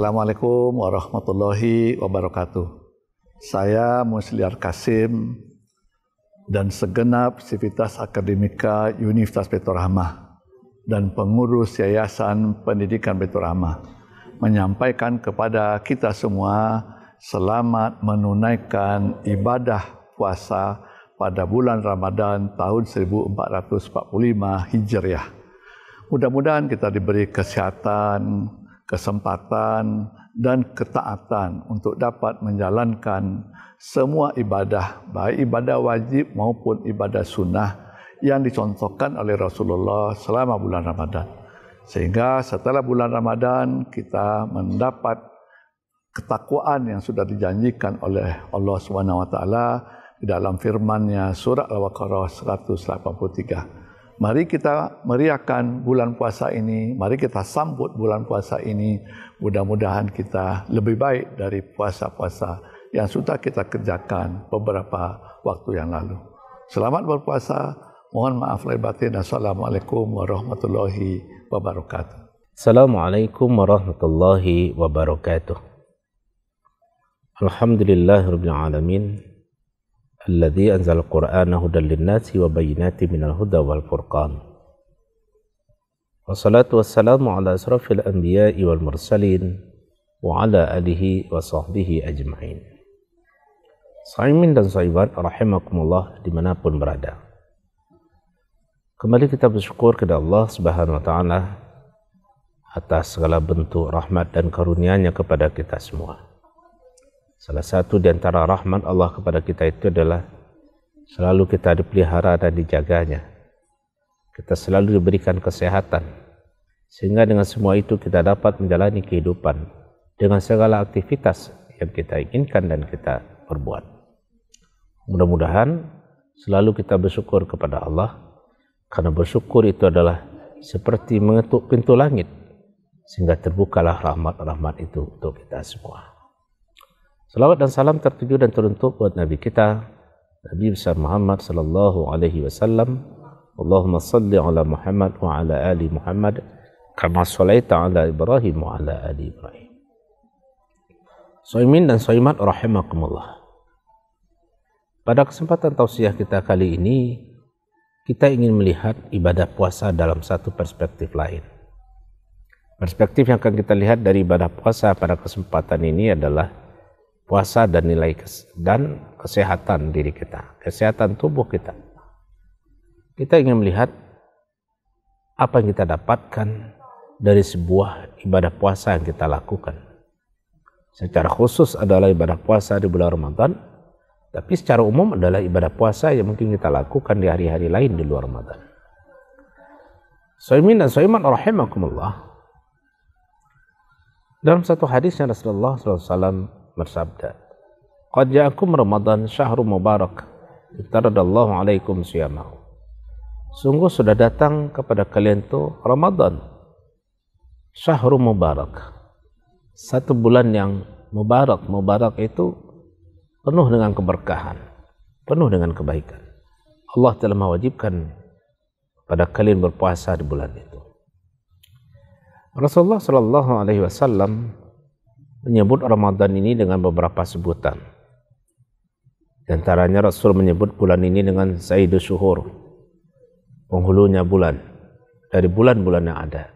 Assalamualaikum warahmatullahi wabarakatuh. Saya Musliar Kasim dan segenap sivitas akademika Universitas Baitur Rahmah dan pengurus Yayasan Pendidikan Baitur Rahmah menyampaikan kepada kita semua selamat menunaikan ibadah puasa pada bulan Ramadan tahun 1445 Hijriah. Mudah-mudahan kita diberi kesehatan, kesempatan, dan ketaatan untuk dapat menjalankan semua ibadah, baik ibadah wajib maupun ibadah sunnah yang dicontohkan oleh Rasulullah selama bulan Ramadan. Sehingga setelah bulan Ramadan kita mendapat ketakwaan yang sudah dijanjikan oleh Allah SWT di dalam firman-Nya surah Al-Baqarah 183. Mari kita meriahkan bulan puasa ini, mari kita sambut bulan puasa ini. Mudah-mudahan kita lebih baik dari puasa-puasa yang sudah kita kerjakan beberapa waktu yang lalu. Selamat berpuasa, mohon maaf lahir batin. Assalamualaikum warahmatullahi wabarakatuh. Assalamualaikum warahmatullahi wabarakatuh. Alhamdulillahirabbil alamin. Alladzi anzala al-Qur'ana hudan lin-nasi wa bayyinatin minal huda wal furqan. Wassalatu wassalamu ala asrafil anbiya'i wal mursalin wa ala alihi wa sahbihi ajma'in. Shaimin dan shaibat rahimakumullah dimanapun berada. Kembali kita bersyukur kepada Allah Subhanahu wa taala atas segala bentuk rahmat dan karunia-Nya kepada kita semua. Salah satu di antara rahmat Allah kepada kita itu adalah selalu kita dipelihara dan dijaganya. Kita selalu diberikan kesehatan. Sehingga dengan semua itu kita dapat menjalani kehidupan dengan segala aktivitas yang kita inginkan dan kita perbuat. Mudah-mudahan selalu kita bersyukur kepada Allah. Karena bersyukur itu adalah seperti mengetuk pintu langit. Sehingga terbukalah rahmat-rahmat itu untuk kita semua. Salawat dan salam tertuju dan teruntuk buat Nabi kita, Nabi besar Muhammad sallallahu alaihi wasallam. Allahumma salli ala Muhammad wa ala ali Muhammad kama shallaita ala Ibrahim wa ala ali Ibrahim. Shaimin dan shaimat rahimakumullah. Pada kesempatan tausiah kita kali ini, kita ingin melihat ibadah puasa dalam satu perspektif lain. Perspektif yang akan kita lihat dari ibadah puasa pada kesempatan ini adalah puasa dan nilai dan kesehatan diri kita, kesehatan tubuh kita. Kita ingin melihat apa yang kita dapatkan dari sebuah ibadah puasa yang kita lakukan. Secara khusus adalah ibadah puasa di bulan Ramadan, tapi secara umum adalah ibadah puasa yang mungkin kita lakukan di hari-hari lain di luar Ramadan. Shaimin dan shaimat rahimakumullah. Dalam satu hadisnya Rasulullah SAW bersabda, "Qad ja'akum Ramadan syahrun mubarak, iftaradallahu alaikum siyamahu." Sungguh sudah datang kepada kalian itu Ramadan, syahrun mubarak, satu bulan yang mubarak. Mubarak itu penuh dengan keberkahan, penuh dengan kebaikan. Allah telah mewajibkan pada kalian berpuasa di bulan itu. Rasulullah sallallahu alaihi wasallam menyebut Ramadan ini dengan beberapa sebutan. Di antaranya Rasul menyebut bulan ini dengan Sayyidus Syuhur, penghulunya bulan, dari bulan-bulan yang ada.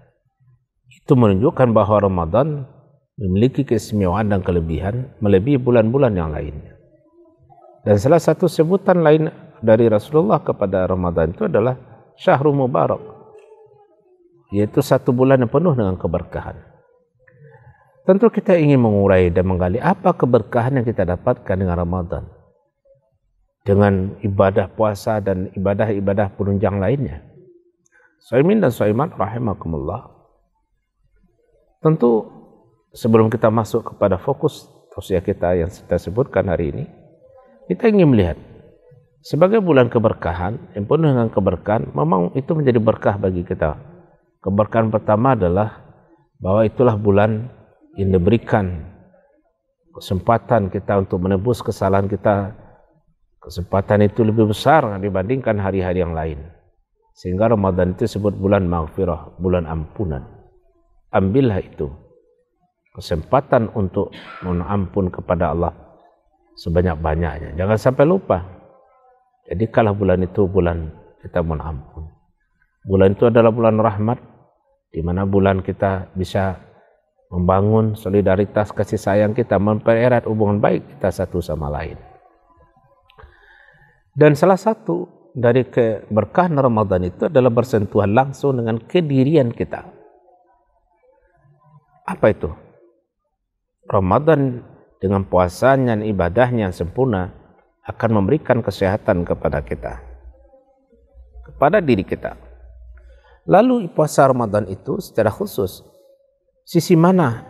Itu menunjukkan bahwa Ramadan memiliki keistimewaan dan kelebihan melebihi bulan-bulan yang lainnya. Dan salah satu sebutan lain dari Rasulullah kepada Ramadan itu adalah Syahrul Mubarak, yaitu satu bulan yang penuh dengan keberkahan. Tentu kita ingin mengurai dan menggali apa keberkahan yang kita dapatkan dengan Ramadan, dengan ibadah puasa dan ibadah-ibadah penunjang lainnya. Shaimin dan shaimat rahimakumullah. Tentu sebelum kita masuk kepada fokus tausiah kita yang kita sebutkan hari ini, kita ingin melihat sebagai bulan keberkahan yang penuh dengan keberkahan, memang itu menjadi berkah bagi kita. Keberkahan pertama adalah bahwa itulah bulan yang diberikan kesempatan kita untuk menebus kesalahan kita. Kesempatan itu lebih besar dibandingkan hari-hari yang lain. Sehingga Ramadan itu disebut bulan maghfirah, bulan ampunan. Ambillah itu. kesempatan untuk mohon ampun kepada Allah sebanyak-banyaknya. Jangan sampai lupa. Jadi kalau bulan itu bulan kita mohon ampun. Bulan itu adalah bulan rahmat, di mana bulan kita bisa membangun solidaritas kasih sayang kita, mempererat hubungan baik kita satu sama lain. Dan salah satu dari keberkahan Ramadan itu adalah bersentuhan langsung dengan kedirian kita. Apa itu? Ramadan dengan puasanya dan ibadahnya yang sempurna akan memberikan kesehatan kepada kita, kepada diri kita. Lalu puasa Ramadan itu secara khusus, sisi mana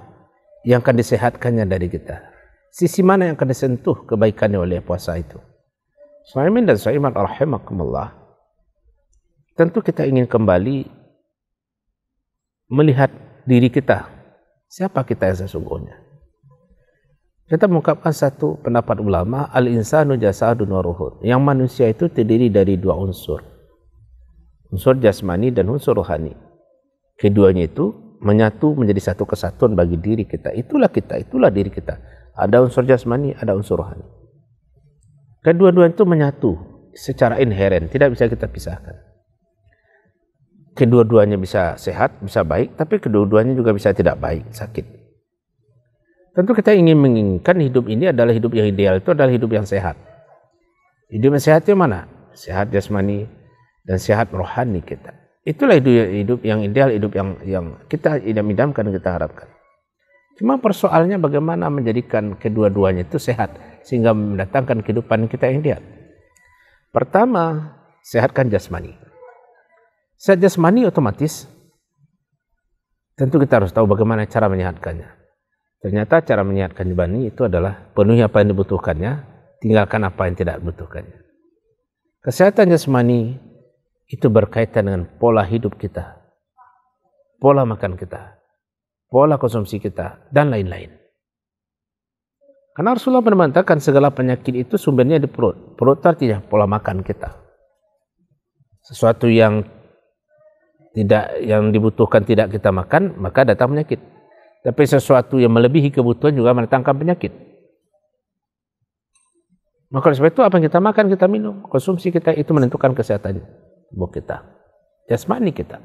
yang akan disehatkannya dari kita? Sisi mana yang akan disentuh kebaikannya oleh puasa itu? Saimin dan saimat rahimakumullah. Tentu kita ingin kembali melihat diri kita. Siapa kita yang sesungguhnya? Kita mengungkapkan satu pendapat ulama, al-insanu jasadun wa ruhun. Yang manusia itu terdiri dari dua unsur. Unsur jasmani dan unsur rohani. Keduanya itu menyatu menjadi satu kesatuan bagi diri kita. Itulah kita, itulah diri kita. Ada unsur jasmani, ada unsur rohani. Kedua-duanya itu menyatu secara inheren, tidak bisa kita pisahkan. Kedua-duanya bisa sehat, bisa baik, tapi kedua-duanya juga bisa tidak baik, sakit. Tentu kita ingin menginginkan hidup ini adalah hidup yang ideal, itu adalah hidup yang sehat. Hidup yang sehat itu mana? Sehat jasmani dan sehat rohani kita. Itulah hidup yang ideal, hidup yang kita idam-idamkan dan kita harapkan. Cuma persoalannya bagaimana menjadikan kedua-duanya itu sehat sehingga mendatangkan kehidupan kita yang ideal. Pertama, sehatkan jasmani. Sehat jasmani otomatis tentu kita harus tahu bagaimana cara menyehatkannya. Ternyata cara menyehatkan jasmani itu adalah penuhi apa yang dibutuhkannya, tinggalkan apa yang tidak dibutuhkannya. Kesehatan jasmani itu berkaitan dengan pola hidup kita, pola makan kita, pola konsumsi kita, dan lain-lain. Karena Rasulullah mengatakan segala penyakit itu sumbernya di perut. Perut itu artinya pola makan kita. Sesuatu yang dibutuhkan tidak kita makan, maka datang penyakit. Tapi sesuatu yang melebihi kebutuhan juga mendatangkan penyakit. Maka sebab itu apa yang kita makan, kita minum, konsumsi kita itu menentukan kesehatan tubuh kita, jasmani kita.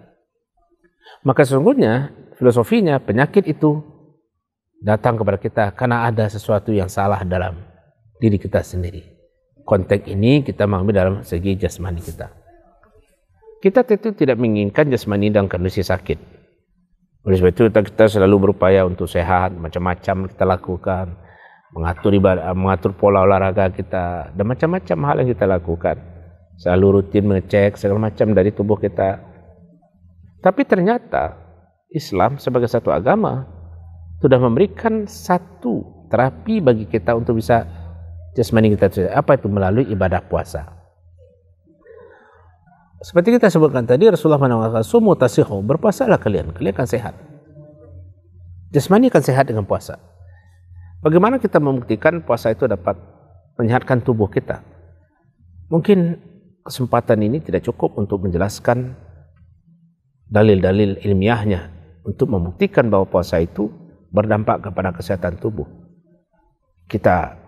Maka sesungguhnya filosofinya penyakit itu datang kepada kita karena ada sesuatu yang salah dalam diri kita sendiri. Konteks ini kita mengambil dalam segi jasmani kita. Kita tentu tidak menginginkan jasmani dalam kondisi sakit. Oleh sebab itu kita selalu berupaya untuk sehat, macam-macam kita lakukan, mengatur pola olahraga kita, dan macam-macam hal yang kita lakukan. Selalu rutin mengecek segala macam dari tubuh kita. Tapi ternyata Islam sebagai satu agama sudah memberikan satu terapi bagi kita untuk bisa jasmani kita. Apa itu? Melalui ibadah puasa. Seperti kita sebutkan tadi, Rasulullah mengatakan, "Sumu tasihu," berpuasalah kalian akan sehat. Jasmani akan sehat dengan puasa. Bagaimana kita membuktikan puasa itu dapat menyehatkan tubuh kita? Mungkin kesempatan ini tidak cukup untuk menjelaskan dalil-dalil ilmiahnya untuk membuktikan bahwa puasa itu berdampak kepada kesehatan tubuh. Kita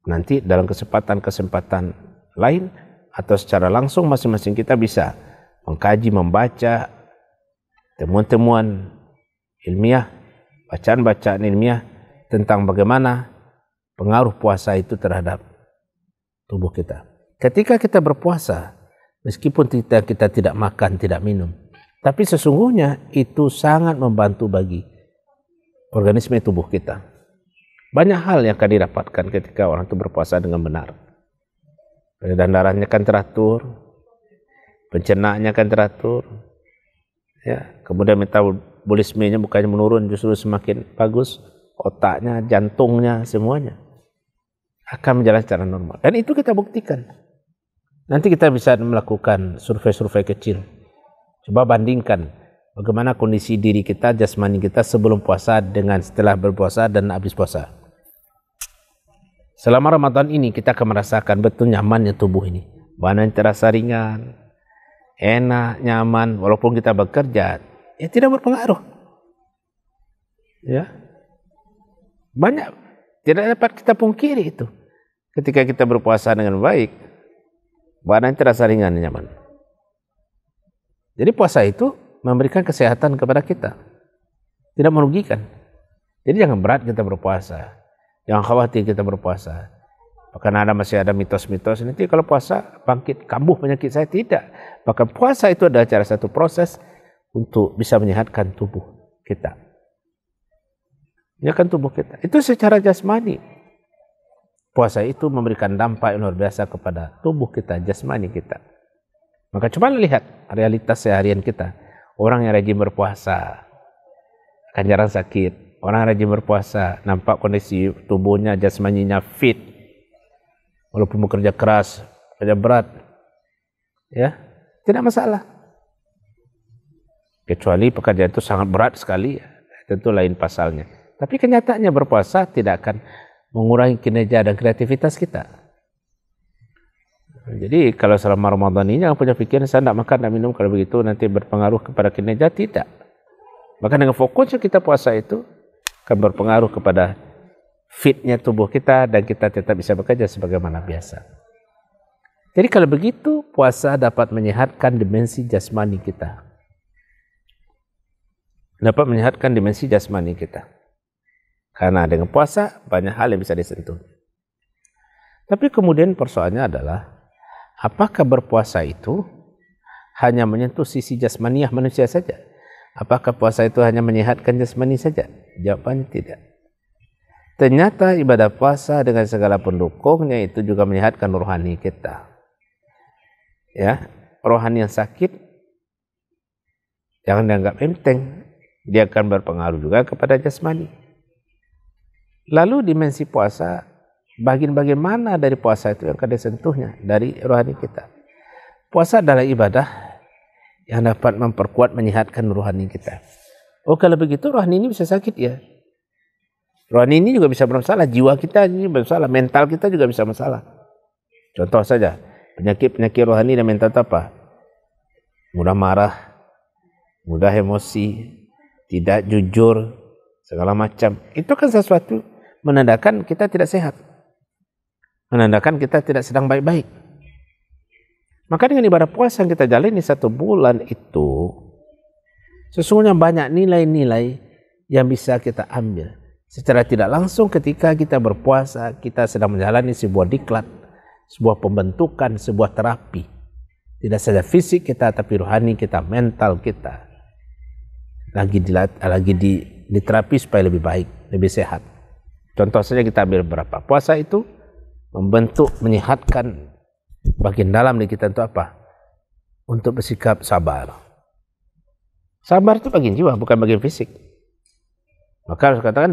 nanti dalam kesempatan lain atau secara langsung masing-masing kita bisa mengkaji, membaca temuan-temuan ilmiah, bacaan-bacaan ilmiah tentang bagaimana pengaruh puasa itu terhadap tubuh kita. Ketika kita berpuasa, meskipun kita tidak makan, tidak minum, tapi sesungguhnya itu sangat membantu bagi organisme tubuh kita. Banyak hal yang akan didapatkan ketika orang itu berpuasa dengan benar. Peredaran darahnya akan teratur, pencernaannya akan teratur, ya. Kemudian metabolismenya bukannya menurun, justru semakin bagus. Otaknya, jantungnya, semuanya akan berjalan secara normal. Dan itu kita buktikan. Nanti kita bisa melakukan survei-survei kecil. Coba bandingkan bagaimana kondisi diri kita, jasmani kita sebelum puasa dengan setelah berpuasa dan habis puasa. Selama Ramadan ini kita akan merasakan betul nyamannya tubuh ini. Badan terasa ringan, enak, nyaman. Walaupun kita bekerja, ya tidak berpengaruh. Ya, Banyak, tidak dapat kita pungkiri itu. Ketika kita berpuasa dengan baik, badan terasa ringan dan nyaman. Jadi puasa itu memberikan kesehatan kepada kita, tidak merugikan. Jadi jangan berat kita berpuasa, jangan khawatir kita berpuasa. Karena masih ada mitos-mitos, nanti kalau puasa bangkit kambuh penyakit saya. Tidak. Bahkan puasa itu adalah cara satu proses untuk bisa menyehatkan tubuh kita. Menyehatkan tubuh kita. Itu secara jasmani. Puasa itu memberikan dampak yang luar biasa kepada tubuh kita, jasmani kita. Maka coba lihat realitas seharian kita. Orang yang rajin berpuasa akan jarang sakit. Orang yang rajin berpuasa nampak kondisi tubuhnya, jasmaninya fit. Walaupun bekerja keras, kerja berat, ya tidak masalah. Kecuali pekerjaan itu sangat berat sekali, tentu lain pasalnya. Tapi kenyataannya berpuasa tidak akan mengurangi kinerja dan kreativitas kita. Jadi kalau selama Ramadan ini jangan punya pikiran saya tidak makan, tidak minum, kalau begitu nanti berpengaruh kepada kinerja. Tidak. Bahkan dengan fokusnya kita puasa itu akan berpengaruh kepada fitnya tubuh kita dan kita tetap bisa bekerja sebagaimana biasa. Jadi kalau begitu puasa dapat menyehatkan dimensi jasmani kita. Dapat menyehatkan dimensi jasmani kita. Karena dengan puasa banyak hal yang bisa disentuh. Tapi kemudian persoalannya adalah apakah berpuasa itu hanya menyentuh sisi jasmaniah manusia saja? Apakah puasa itu hanya menyehatkan jasmani saja? Jawabannya tidak. Ternyata ibadah puasa dengan segala pendukungnya itu juga menyehatkan rohani kita. Ya, rohani yang sakit jangan dianggap enteng. Dia akan berpengaruh juga kepada jasmani. Lalu dimensi puasa, bagian-bagian mana dari puasa itu yang akan disentuhnya dari rohani kita? Puasa adalah ibadah yang dapat memperkuat, menyehatkan rohani kita. Oh, kalau begitu rohani ini bisa sakit ya? Rohani ini juga bisa bermasalah, jiwa kita ini bermasalah, mental kita juga bisa masalah. Contoh saja, penyakit rohani dan mental itu apa? Mudah marah, mudah emosi, tidak jujur, segala macam. Itu kan sesuatu menandakan kita tidak sehat. Menandakan kita tidak sedang baik-baik. Maka dengan ibadah puasa yang kita jalani 1 bulan itu, sesungguhnya banyak nilai-nilai yang bisa kita ambil. Secara tidak langsung ketika kita berpuasa, kita sedang menjalani sebuah diklat, sebuah pembentukan, sebuah terapi. Tidak saja fisik kita, tapi rohani kita, mental kita. Lagi diterapi supaya lebih baik, lebih sehat. Contoh saja kita ambil beberapa. Puasa itu membentuk, menyehatkan bagian dalam di kita itu apa? Untuk bersikap sabar. Sabar itu bagian jiwa, bukan bagian fisik. Maka harus katakan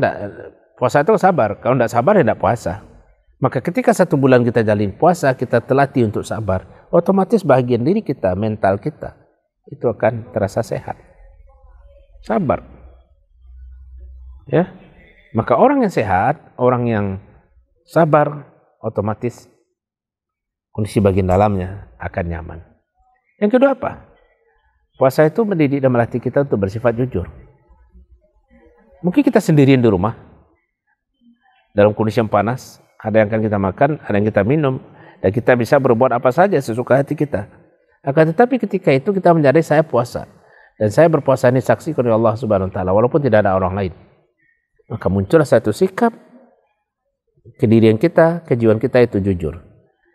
puasa itu sabar. Kalau tidak sabar ya tidak puasa. Maka ketika 1 bulan kita jalin puasa, kita terlatih untuk sabar. Otomatis bagian diri kita, mental kita, itu akan terasa sehat. Sabar. Ya. Maka orang yang sehat, orang yang sabar, otomatis kondisi bagian dalamnya akan nyaman. Yang kedua apa? Puasa itu mendidik dan melatih kita untuk bersifat jujur. Mungkin kita sendirian di rumah, dalam kondisi yang panas, ada yang akan kita makan, ada yang kita minum, dan kita bisa berbuat apa saja sesuka hati kita. Akan tetapi ketika itu kita menyadari saya puasa, dan saya berpuasa ini saksi kepada Allah Subhanahu Wa Taala, walaupun tidak ada orang lain. Maka muncullah satu sikap, kedirian kita, kejiwaan kita itu jujur.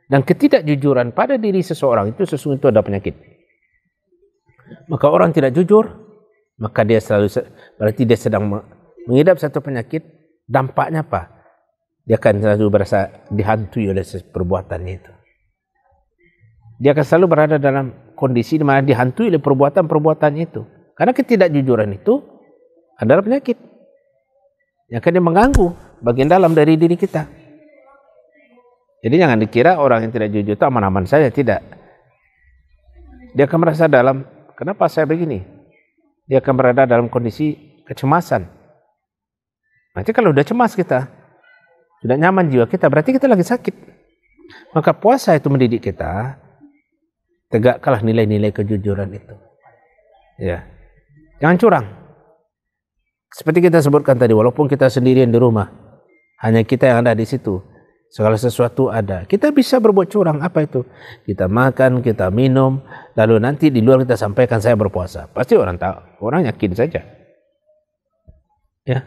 Dan ketidakjujuran pada diri seseorang itu sesungguhnya itu ada penyakit. Maka orang tidak jujur, maka dia selalu berarti dia sedang mengidap satu penyakit. Dampaknya apa? Dia akan selalu berasa dihantui oleh perbuatannya itu. Dia akan selalu berada dalam kondisi di mana dihantui oleh perbuatan-perbuatannya itu. Karena ketidakjujuran itu adalah penyakit yang akan mengganggu bagian dalam dari diri kita. Jadi jangan dikira orang yang tidak jujur itu aman-aman saja, tidak. Dia akan merasa dalam, kenapa saya begini? Dia akan berada dalam kondisi kecemasan. Nanti kalau udah cemas kita, sudah nyaman jiwa kita, berarti kita lagi sakit. Maka puasa itu mendidik kita, tegakkanlah nilai-nilai kejujuran itu. Ya, jangan curang. Seperti kita sebutkan tadi, walaupun kita sendirian di rumah, Hanya kita yang ada di situ. Segala sesuatu ada. Kita bisa berbuat curang. Apa itu? Kita makan, kita minum, lalu nanti di luar kita sampaikan saya berpuasa. Pasti orang tahu, orang yakin saja. Ya,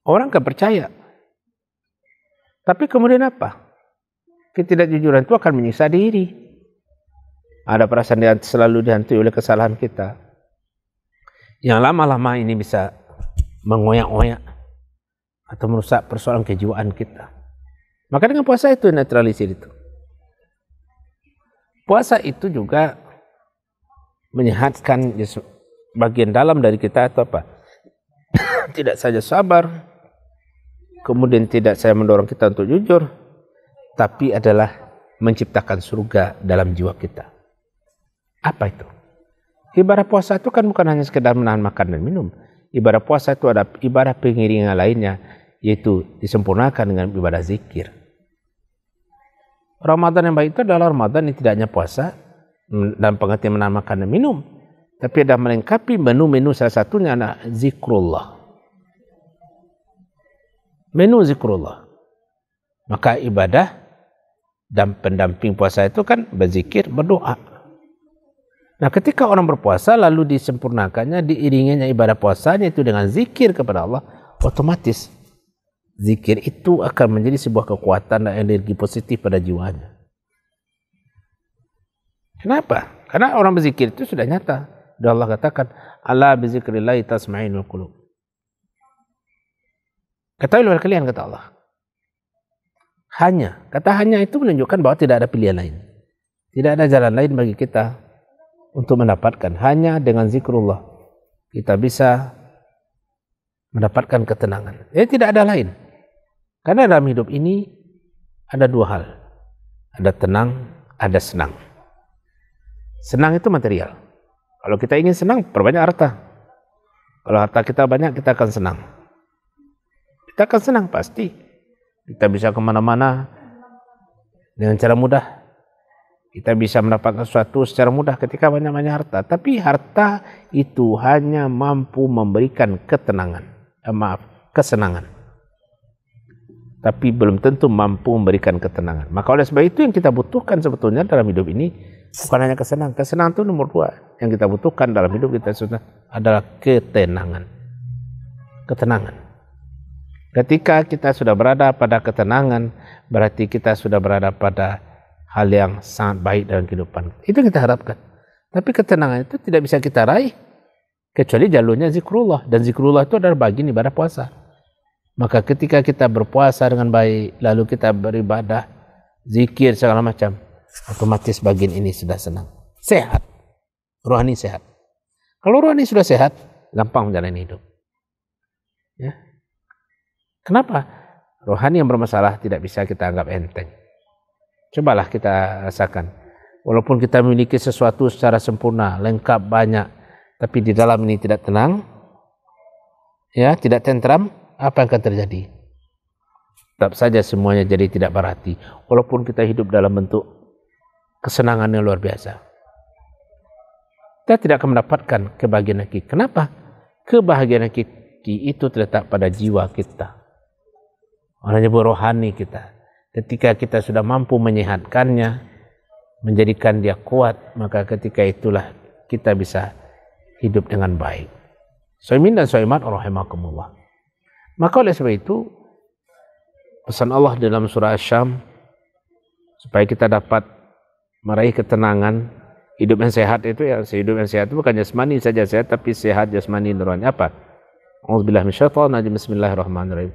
orang kan percaya. Tapi kemudian apa? Ketidakjujuran itu akan menyiksa diri. Ada perasaan yang selalu dihantui oleh kesalahan kita. Yang lama-lama ini bisa mengoyak-oyak atau merusak persoalan kejiwaan kita. Maka dengan puasa itu netralisir itu. Puasa itu juga menyehatkan bagian dalam dari kita atau apa? Tidak saja sabar, kemudian tidak saya mendorong kita untuk jujur, tapi adalah menciptakan surga dalam jiwa kita. Apa itu? Ibadah puasa itu kan bukan hanya sekedar menahan makan dan minum. Ibadah puasa itu ada ibadah pengiringan lainnya, yaitu disempurnakan dengan ibadah zikir. Ramadan yang baik itu adalah Ramadan yang tidak hanya puasa dan pengertian menahan makan dan minum, tapi ada melengkapi menu-menu, salah satunya adalah zikrullah. Menu zikrullah. Maka ibadah dan pendamping puasa itu kan berzikir, berdoa. Nah, ketika orang berpuasa lalu disempurnakannya, diiringinya ibadah puasanya itu dengan zikir kepada Allah, otomatis zikir itu akan menjadi sebuah kekuatan dan energi positif pada jiwanya. Kenapa? Karena orang berzikir itu sudah nyata. Dan Allah katakan, "Ala bizikrillahi tasma'inul qulub." Ketahuilah kalian, kata Allah. Kata hanya itu menunjukkan bahwa tidak ada pilihan lain. Tidak ada jalan lain bagi kita untuk mendapatkan. Hanya dengan zikrullah kita bisa mendapatkan ketenangan. Tidak ada lain. Karena dalam hidup ini ada dua hal. Ada tenang, ada senang. Senang itu material. Kalau kita ingin senang, perbanyak harta. Kalau harta kita banyak, kita akan senang. Kita akan senang pasti. Kita bisa kemana-mana dengan cara mudah. Kita bisa mendapatkan sesuatu secara mudah ketika banyak-banyak harta. Tapi harta itu hanya mampu memberikan kesenangan. Tapi belum tentu mampu memberikan ketenangan. Maka oleh sebab itu yang kita butuhkan sebetulnya dalam hidup ini bukan hanya kesenangan. Kesenangan itu nomor 2. Yang kita butuhkan dalam hidup kita adalah ketenangan. Ketenangan. Ketika kita sudah berada pada ketenangan, berarti kita sudah berada pada hal yang sangat baik dalam kehidupan. Itu kita harapkan. Tapi ketenangan itu tidak bisa kita raih kecuali jalurnya zikrullah. Dan zikrullah itu adalah bagian ibadah puasa. Maka ketika kita berpuasa dengan baik, lalu kita beribadah, zikir segala macam, otomatis bagian ini sudah senang. Sehat. Rohani sehat. Kalau rohani sudah sehat, gampang menjalani hidup. Ya. Kenapa? Rohani yang bermasalah tidak bisa kita anggap enteng. Cobalah kita rasakan. Walaupun kita memiliki sesuatu secara sempurna, lengkap, banyak, tapi di dalam ini tidak tenang, ya, tidak tentram, apa yang akan terjadi? Tetap saja semuanya jadi tidak berarti. Walaupun kita hidup dalam bentuk kesenangan yang luar biasa. Kita tidak akan mendapatkan kebahagiaan hakiki. Kenapa? Kebahagiaan hakiki itu terletak pada jiwa kita. Orang nyebut rohani kita. Ketika kita sudah mampu menyehatkannya, menjadikan dia kuat, maka ketika itulah kita bisa hidup dengan baik. Shaimin dan shaimat rahimakumullah. Maka oleh sebab itu pesan Allah dalam surah Asy-Syam supaya kita dapat meraih ketenangan, hidup yang sehat itu ya, hidup yang sehat itu bukan jasmani saja sehat, tapi sehat jasmani nurani. Apa? A'udzubillahi minasyaitonir rajim. Bismillahirrahmanirrahim.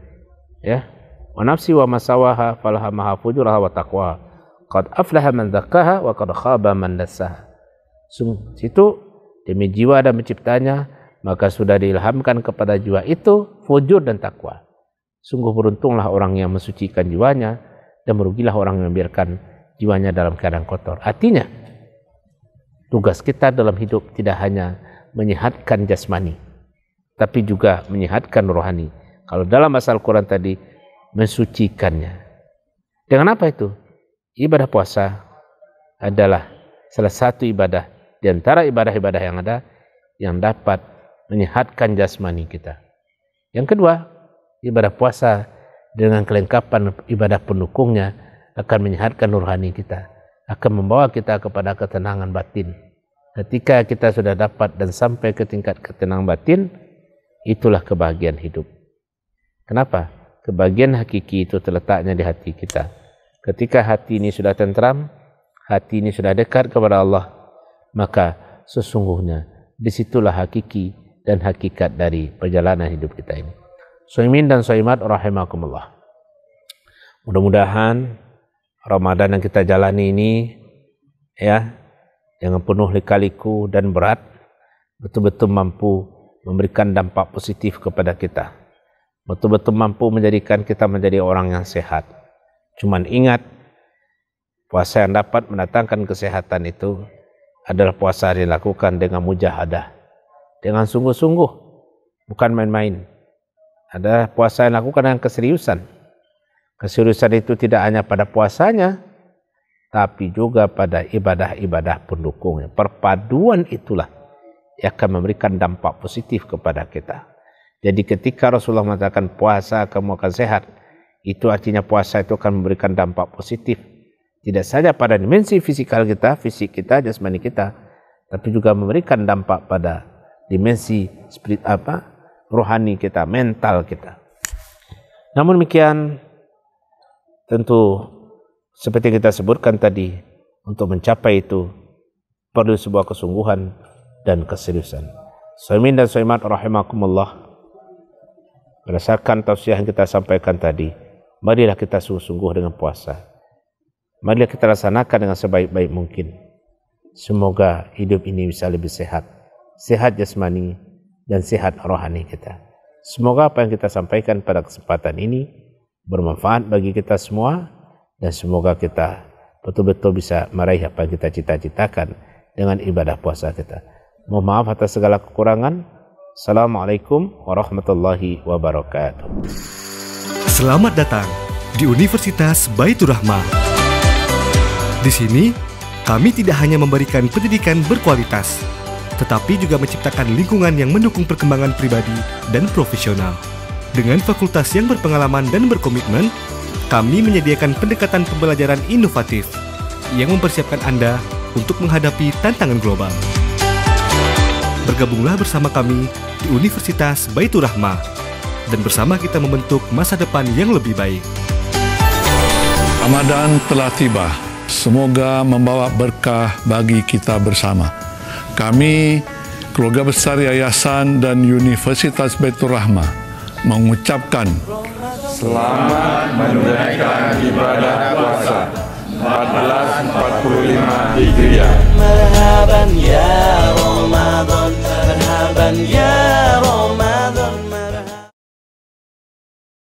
Ya. Wa nafsi wa masawaha falhamaha fujuraha wa taqwa. Qad aflaha man dzakkaha wa qad khaba man dassaha. Sungguh situ demi jiwa dan menciptanya, maka sudah diilhamkan kepada jiwa itu fujur dan takwa. Sungguh beruntunglah orang yang mensucikan jiwanya dan merugilah orang yang membiarkan jiwanya dalam keadaan kotor. Artinya, tugas kita dalam hidup tidak hanya menyehatkan jasmani, tapi juga menyehatkan rohani. Kalau dalam bahasa Al-Quran tadi, mensucikannya. Dengan apa itu? Ibadah puasa adalah salah satu ibadah di antara ibadah-ibadah yang ada yang dapat menyehatkan jasmani kita. Yang kedua, ibadah puasa dengan kelengkapan ibadah pendukungnya akan menyehatkan nurani kita, akan membawa kita kepada ketenangan batin. Ketika kita sudah dapat dan sampai ke tingkat ketenangan batin, itulah kebahagiaan hidup. Kenapa? Kebahagiaan hakiki itu terletaknya di hati kita. Ketika hati ini sudah tentram, hati ini sudah dekat kepada Allah, maka sesungguhnya disitulah hakiki dan hakikat dari perjalanan hidup kita ini. Shaimin dan shaimat rahimakumullah. Mudah-mudahan Ramadan yang kita jalani ini ya, dengan penuh lika-liku dan berat, betul-betul mampu memberikan dampak positif kepada kita. Betul-betul mampu menjadikan kita menjadi orang yang sehat. Cuman ingat, puasa yang dapat mendatangkan kesehatan itu adalah puasa yang dilakukan dengan mujahadah, dengan sungguh-sungguh, bukan main-main. Ada puasa yang dilakukan dengan keseriusan. Keseriusan itu tidak hanya pada puasanya, tapi juga pada ibadah-ibadah pendukungnya. Perpaduan itulah yang akan memberikan dampak positif kepada kita. Jadi ketika Rasulullah mengatakan puasa kamu akan sehat, itu artinya puasa itu akan memberikan dampak positif. Tidak saja pada dimensi fisikal kita, fisik kita, jasmani kita, tapi juga memberikan dampak pada dimensi rohani kita, mental kita. Namun demikian, tentu seperti kita sebutkan tadi, untuk mencapai itu perlu sebuah kesungguhan dan keseriusan. Shaimin dan shaimat rahimakumullah. Berdasarkan tausiah yang kita sampaikan tadi, marilah kita sungguh-sungguh dengan puasa. Marilah kita laksanakan dengan sebaik-baik mungkin. Semoga hidup ini bisa lebih sehat. Sehat jasmani dan sehat rohani kita. Semoga apa yang kita sampaikan pada kesempatan ini bermanfaat bagi kita semua. Dan semoga kita betul-betul bisa meraih apa yang kita cita-citakan dengan ibadah puasa kita. Mohon maaf atas segala kekurangan. Assalamualaikum warahmatullahi wabarakatuh. Selamat datang di Universitas Baitur Rahmah. Di sini, kami tidak hanya memberikan pendidikan berkualitas, tetapi juga menciptakan lingkungan yang mendukung perkembangan pribadi dan profesional. Dengan fakultas yang berpengalaman dan berkomitmen, kami menyediakan pendekatan pembelajaran inovatif yang mempersiapkan Anda untuk menghadapi tantangan global. Bergabunglah bersama kami di Universitas Baitur Rahmah dan bersama kita membentuk masa depan yang lebih baik. Ramadan telah tiba. Semoga membawa berkah bagi kita bersama. Kami, keluarga besar Yayasan dan Universitas Baitur Rahmah, mengucapkan selamat menunaikan ibadah puasa 1445 Hijriah. Marhaban ya